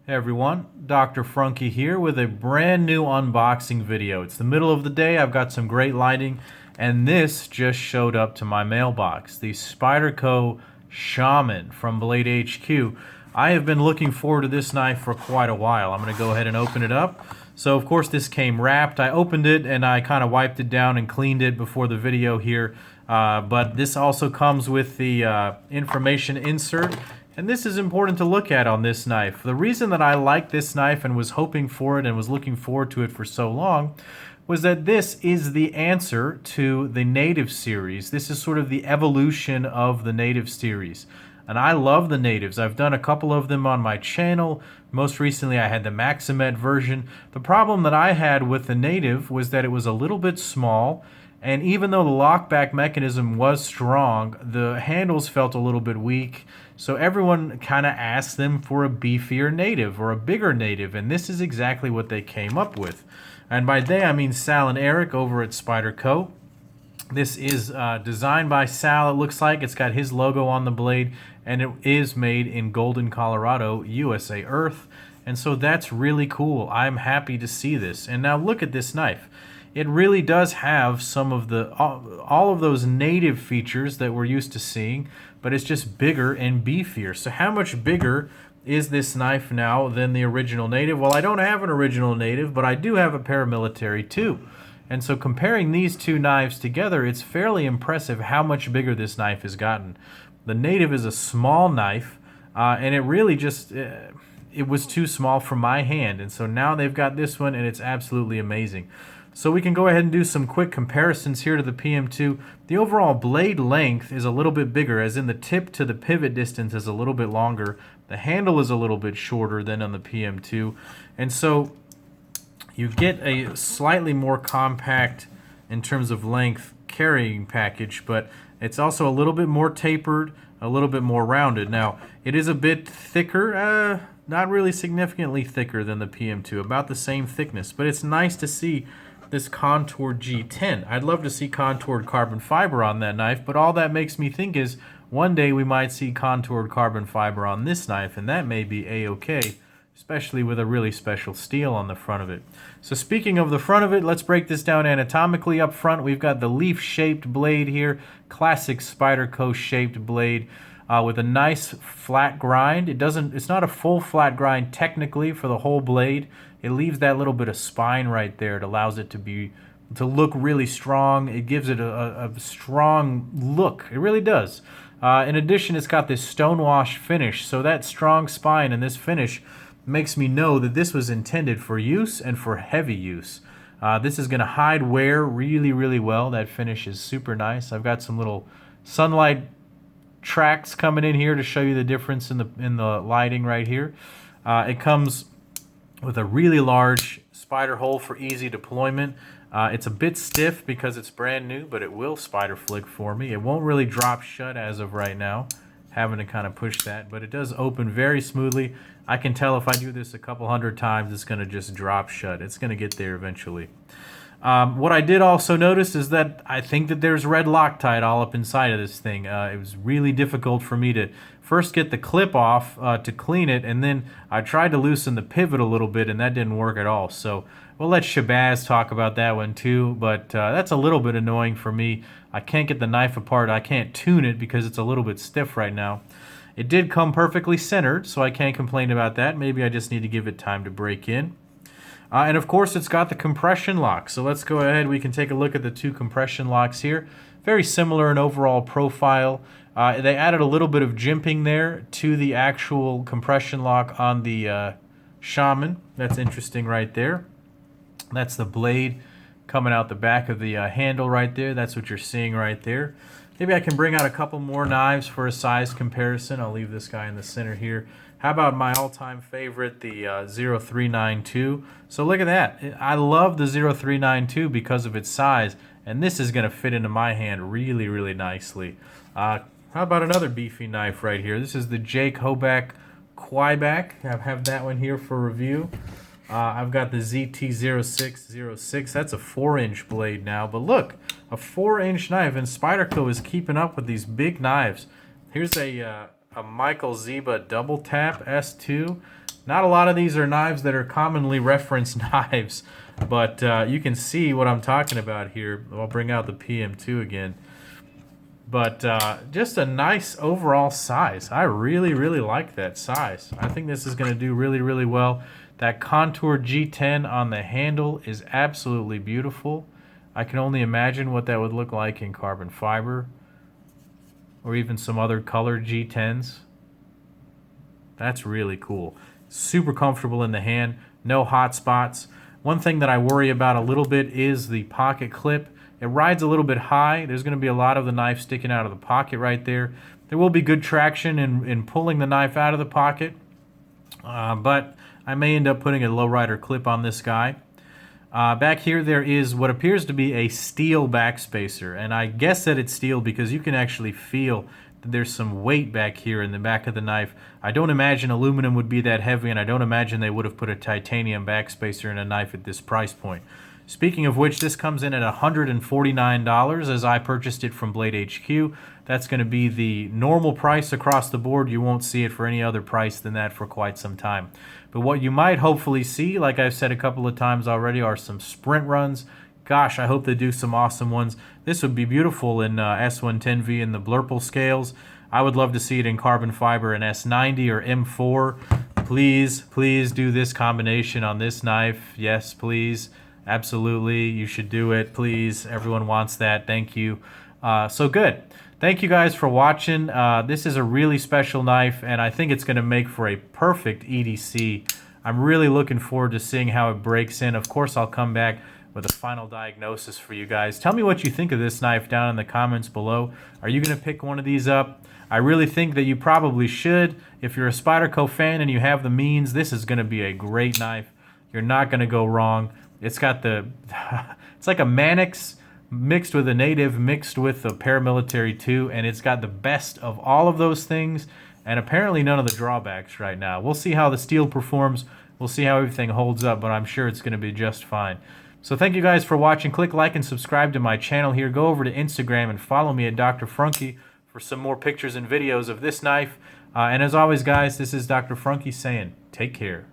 Hey everyone, Dr. Frunkey here with a brand new unboxing video. It's the middle of the day, I've got some great lighting, and this just showed up to my mailbox. The Spyderco Shaman from Blade HQ. I have been looking forward to this knife for quite a while. I'm going to go ahead and open it up. So of course this came wrapped. I opened it and I kind of wiped it down and cleaned it before the video here. But this also comes with the information insert. And this is important to look at on this knife. The reason that I like this knife and was hoping for it and was looking forward to it for so long was that this is the answer to the Native series. This is sort of the evolution of the Native series. And I love the Natives. I've done a couple of them on my channel. Most recently I had the Maximet version. The problem that I had with the Native was that it was a little bit small, and even though the lockback mechanism was strong, the handles felt a little bit weak. So everyone kind of asked them for a beefier Native or a bigger Native, and this is exactly what they came up with. And by they, I mean Sal and Eric over at Spyderco. This is designed by Sal, it looks like. It's got his logo on the blade, and it is made in Golden, Colorado, USA Earth. And so that's really cool. I'm happy to see this. And now look at this knife. It really does have some of the all of those native features that we're used to seeing, but it's just bigger and beefier. So how much bigger is this knife now than the original Native? Well, I don't have an original Native, but I do have a Paramilitary too. And so comparing these two knives together, it's fairly impressive how much bigger this knife has gotten. The Native is a small knife, and it really just it was too small for my hand. And so now they've got this one, and it's absolutely amazing. So we can go ahead and do some quick comparisons here to the PM2. The overall blade length is a little bit bigger, as in the tip to the pivot distance is a little bit longer. The handle is a little bit shorter than on the PM2. And so you get a slightly more compact in terms of length carrying package, but it's also a little bit more tapered, a little bit more rounded. Now, it is a bit thicker, not really significantly thicker than the PM2, about the same thickness, but it's nice to see this contoured G10. I'd love to see contoured carbon fiber on that knife, but all that makes me think is one day we might see contoured carbon fiber on this knife, and that may be a-okay, especially with a really special steel on the front of it. So speaking of the front of it, let's break this down anatomically. Up front, we've got the leaf-shaped blade here, classic Spyderco shaped blade. With a nice flat grind. It's not a full flat grind technically for the whole blade. It leaves that little bit of spine right there. It allows it to look really strong. It gives it a strong look. It really does. In addition, it's got this stonewash finish. So that strong spine and this finish makes me know that this was intended for use and for heavy use. This is going to hide wear really, really well. That finish is super nice. I've got some little sunlight tracks coming in here to show you the difference in the lighting right here. It comes with a really large spider hole for easy deployment. It's a bit stiff because it's brand new, but it will spider flick for me. It won't really drop shut as of right now, having to kind of push that, but it does open very smoothly. I can tell if I do this a couple hundred times, it's going to just drop shut. It's going to get there eventually. What I did also notice is that I think that there's red Loctite all up inside of this thing. It was really difficult for me to first get the clip off to clean it, and then I tried to loosen the pivot a little bit, and that didn't work at all. So we'll let Shabazz talk about that one too, but that's a little bit annoying for me. I can't get the knife apart. I can't tune it because it's a little bit stiff right now. It did come perfectly centered, so I can't complain about that. Maybe I just need to give it time to break in. And of course, it's got the compression lock. So let's go ahead. We can take a look at the two compression locks here. Very similar in overall profile. They added a little bit of jimping there to the actual compression lock on the Shaman. That's interesting right there. That's the blade coming out the back of the handle right there. That's what you're seeing right there. Maybe I can bring out a couple more knives for a size comparison. I'll leave this guy in the center here. How about my all-time favorite, the 0392? So look at that. I love the 0392 because of its size, and this is going to fit into my hand really, really nicely. How about another beefy knife right here? This is the Jake Hoback Quieback. I have that one here for review. I've got the ZT0606. That's a 4-inch blade now, but look, a 4-inch knife, and Spyderco is keeping up with these big knives. Here's a Michael Ziba double tap S2. Not a lot of these are knives that are commonly referenced knives, but you can see what I'm talking about here. I'll bring out the PM2 again. But just a nice overall size. I really, really like that size. I think this is going to do really, really well. That contour G10 on the handle is absolutely beautiful. I can only imagine what that would look like in carbon fiber or even some other colored G10s. That's really cool. Super comfortable in the hand, no hot spots. One thing that I worry about a little bit is the pocket clip. It rides a little bit high. There's going to be a lot of the knife sticking out of the pocket right there. There will be good traction in pulling the knife out of the pocket, but I may end up putting a lowrider clip on this guy. Back here there is what appears to be a steel backspacer, and I guess that it's steel because you can actually feel that there's some weight back here in the back of the knife. I don't imagine aluminum would be that heavy, and I don't imagine they would have put a titanium backspacer in a knife at this price point. Speaking of which, this comes in at $149 as I purchased it from Blade HQ. That's going to be the normal price across the board. You won't see it for any other price than that for quite some time. But what you might hopefully see, like I've said a couple of times already, are some sprint runs. Gosh, I hope they do some awesome ones. This would be beautiful in S110V in the Blurple scales. I would love to see it in carbon fiber in S90 or M4. Please, please do this combination on this knife. Yes, please. Absolutely, you should do it, please. Everyone wants that. Thank you. So good. Thank you guys for watching. This is a really special knife, and I think it's going to make for a perfect EDC. I'm really looking forward to seeing how it breaks in. Of course, I'll come back with a final diagnosis for you guys. Tell me what you think of this knife down in the comments below. Are you going to pick one of these up? I really think that you probably should. If you're a Spyderco fan and you have the means, this is going to be a great knife. You're not going to go wrong. It's got the, it's like a Manix mixed with a native, mixed with a Paramilitary 2, and it's got the best of all of those things, and apparently none of the drawbacks right now. We'll see how the steel performs. We'll see how everything holds up, but I'm sure it's going to be just fine. So thank you guys for watching. Click like and subscribe to my channel here. Go over to Instagram and follow me at Dr. Frunkey for some more pictures and videos of this knife. And as always, guys, this is Dr. Frunkey saying, take care.